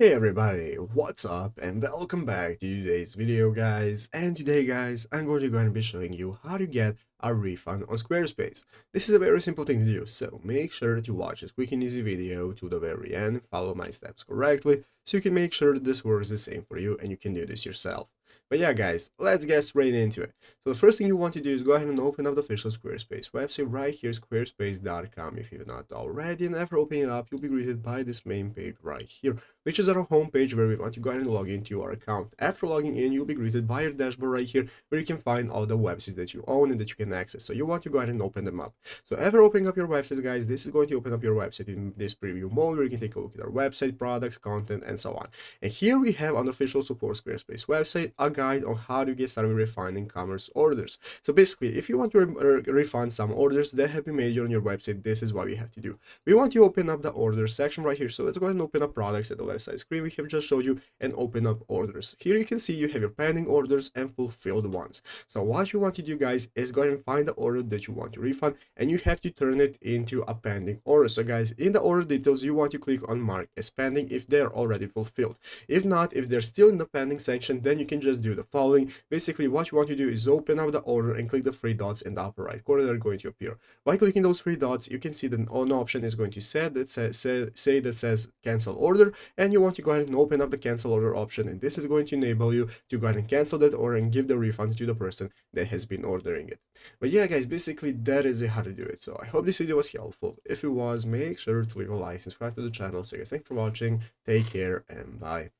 Hey everybody, what's up and welcome back to today's video guys. And today guys, I'm going to be showing you how to get a refund on Squarespace. This is a very simple thing to do, so make sure to watch this quick and easy video to the very end, follow my steps correctly, so you can make sure that this works the same for you and you can do this yourself. But yeah guys, let's get straight into it. So the first thing you want to do is go ahead and open up the official Squarespace website right here, squarespace.com if you're not already, and after opening it up, you'll be greeted by this main page right here, which is our home page where we want to go ahead and log into our account. After logging in, you'll be greeted by your dashboard right here, where you can find all the websites that you own and that you can access. So you want to go ahead and open them up. So after opening up your websites, guys, this is going to open up your website in this preview mode, where you can take a look at our website, products, content, and so on. And here we have on the official support Squarespace website a guide on how to get started with refining commerce orders. So basically, if you want to refund some orders that have been made on your website, this is what we have to do. We want to open up the orders section right here. So let's go ahead and open up products at the left side screen. We have just showed you and open up orders. Here you can see you have your pending orders and fulfilled ones. So what you want to do, guys, is go ahead and find the order that you want to refund, and you have to turn it into a pending order. So guys, in the order details, you want to click on mark as pending if they're already fulfilled. If not, if they're still in the pending section, then you can just do the following. Basically, what you want to do is open up the order and click the three dots in the upper right corner that are going to appear. By clicking those three dots, you can see that an option is going to say that says cancel order, and you want to go ahead and open up the cancel order option, and this is going to enable you to go ahead and cancel that order and give the refund to the person that has been ordering it. But yeah guys, basically that is how to do it. So I hope this video was helpful. If it was, make sure to leave a like, subscribe to the channel. So guys, thanks for watching, take care, and bye.